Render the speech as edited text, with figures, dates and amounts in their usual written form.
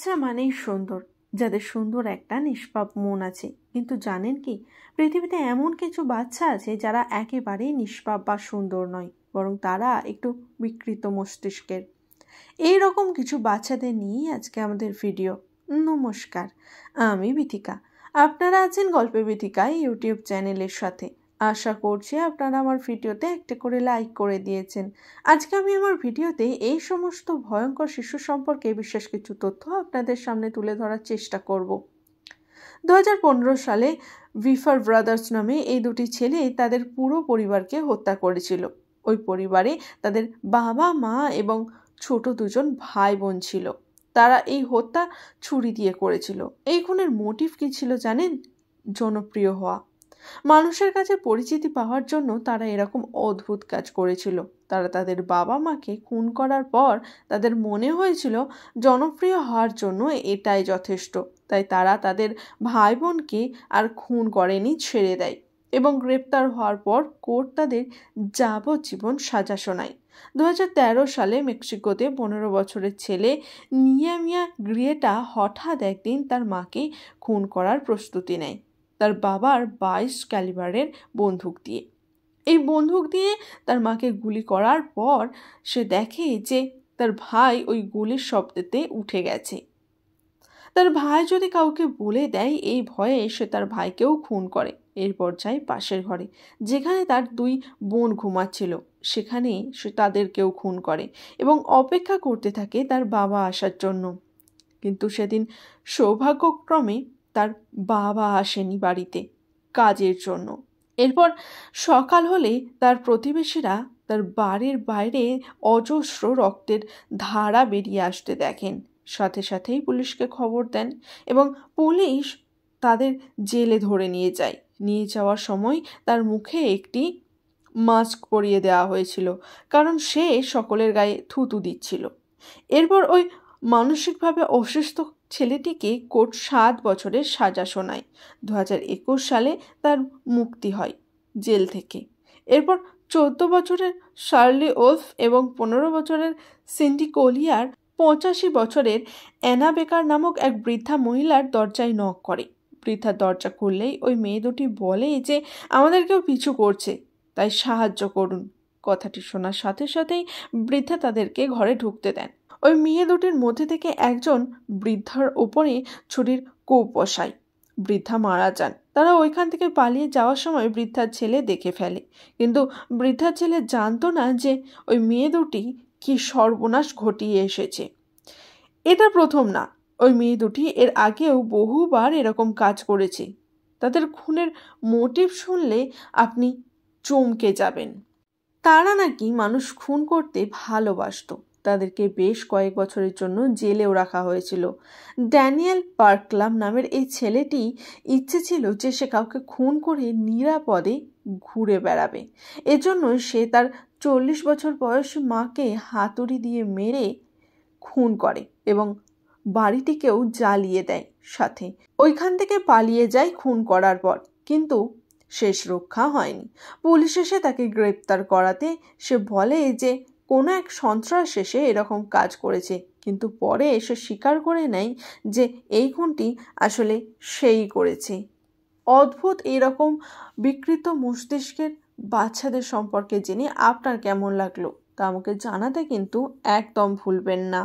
বাচ্চা মানেই সুন্দর, যাদের সুন্দর একটা নিষ্পাপ মন আছে। কিন্তু জানেন কি, পৃথিবীতে এমন কিছু বাচ্চা আছে যারা একেবারেই নিষ্পাপ বা সুন্দর নয়, বরং তারা একটু বিকৃত মস্তিষ্কের। এই রকম কিছু বাচ্চাদের নিয়েই আজকে আমাদের ভিডিও। নমস্কার, আমি বিথিকা। আপনারা আছেন গল্পে বিথিকা ইউটিউব চ্যানেলের সাথে। আশা করছি আপনারা আমার ভিডিওতে একটা করে লাইক করে দিয়েছেন। আজকে আমি আমার ভিডিওতে এই সমস্ত ভয়ঙ্কর শিশু সম্পর্কে বিশেষ কিছু তথ্য আপনাদের সামনে তুলে ধরার চেষ্টা করব। 2015 সালে ভিফার ব্রাদার্স নামে এই দুটি ছেলে তাদের পুরো পরিবারকে হত্যা করেছিল। ওই পরিবারে তাদের বাবা, মা এবং ছোট দুজন ভাই বোন ছিল। তারা এই হত্যা ছুরি দিয়ে করেছিল। এই খুনের মোটিভ কি ছিল জানেন? জনপ্রিয় হওয়া। মানুষের কাছে পরিচিতি পাওয়ার জন্য তারা এরকম অদ্ভুত কাজ করেছিল। তারা তাদের বাবা মাকে খুন করার পর তাদের মনে হয়েছিল জনপ্রিয় হওয়ার জন্য এটাই যথেষ্ট, তাই তারা তাদের ভাই বোনকে আর খুন করেনি, ছেড়ে দেয় এবং গ্রেপ্তার হওয়ার পর কোর্ট তাদের যাবজ্জীবন সাজা শোনায়। 2013 সালে মেক্সিকোতে 15 বছরের ছেলে নিয়ামিয়া গ্রিয়েটা হঠাৎ একদিন তার মাকে খুন করার প্রস্তুতি নেয় তার বাবার 22 ক্যালিবারের বন্দুক দিয়ে। এই বন্দুক দিয়ে তার মাকে গুলি করার পর সে দেখে যে তার ভাই ওই গুলির শব্দেতে উঠে গেছে। তার ভাই যদি কাউকে বলে দেয়, এই ভয়ে সে তার ভাইকেও খুন করে। এরপর যায় পাশের ঘরে, যেখানে তার 2 বোন ঘুমাচ্ছিল, সেখানে সে তাদেরকেও খুন করে এবং অপেক্ষা করতে থাকে তার বাবা আসার জন্য। কিন্তু সেদিন সৌভাগ্যক্রমে তার বাবা আসেনি বাড়িতে কাজের জন্য। এরপর সকাল হলে তার প্রতিবেশীরা তার বাড়ির বাইরে অজস্র রক্তের ধারা বেরিয়ে আসতে দেখেন। সাথে সাথেই পুলিশকে খবর দেন এবং পুলিশ তাদের জেলে ধরে নিয়ে যায়। নিয়ে যাওয়ার সময় তার মুখে একটি মাস্ক পরিয়ে দেওয়া হয়েছিল, কারণ সে সকলের গায়ে থুতু দিচ্ছিল। এরপর ওই মানসিকভাবে অসুস্থ ছেলেটিকে কোর্ট 7 বছরের সাজা শোনায়। 2021 সালে তার মুক্তি হয় জেল থেকে। এরপর 14 বছরের শার্লি ওলফ এবং 15 বছরের সিন্ডি কোলিয়ার 85 বছরের অ্যানা বেকার নামক এক বৃদ্ধা মহিলার দরজায় নক করে। বৃদ্ধা দরজা খুললেই ওই মেয়ে দুটি বলে যে আমাদের কেউ পিছু করছে, তাই সাহায্য করুন। কথাটি শোনার সাথে সাথেই বৃদ্ধা তাদেরকে ঘরে ঢুকতে দেন। ওই মেয়ে দুটির মধ্যে থেকে একজন বৃদ্ধার ওপরে ছুরির কোপ বসায়। বৃদ্ধা মারা যান। তারা ওইখান থেকে পালিয়ে যাওয়ার সময় বৃদ্ধার ছেলে দেখে ফেলে, কিন্তু বৃদ্ধার ছেলে জানতো না যে ওই মেয়ে দুটি কি সর্বনাশ ঘটিয়ে এসেছে। এটা প্রথম না, ওই মেয়ে দুটি এর আগেও বহুবার এরকম কাজ করেছে। তাদের খুনের মোটিভ শুনলে আপনি চমকে যাবেন। তারা নাকি মানুষ খুন করতে ভালোবাসতো। তাদেরকে বেশ কয়েক বছরের জন্য জেলেও রাখা হয়েছিল। ড্যানিয়েল পার্কলাম নামের এই ছেলেটি ইচ্ছে ছিল যে সে কাউকে খুন করে নিরাপদে ঘুরে বেড়াবে। এজন্য সে তার 40 বছর বয়সী মাকে হাতুড়ি দিয়ে মেরে খুন করে এবং বাড়িটিকেও জ্বালিয়ে দেয়। সাথে ওইখান থেকে পালিয়ে যায় খুন করার পর, কিন্তু শেষ রক্ষা হয়নি। পুলিশ এসে তাকে গ্রেপ্তার করাতে সে বলে যে কোনো এক সন্ত্রাস এসে এরকম কাজ করেছে, কিন্তু পরে এসে স্বীকার করে নেয় যে এই খুনটি আসলে সেই করেছে। অদ্ভুত এরকম বিকৃত মস্তিষ্কের বাচ্চাদের সম্পর্কে জেনে আপনার কেমন লাগলো তা আমাকে জানাতে কিন্তু একদম ভুলবেন না।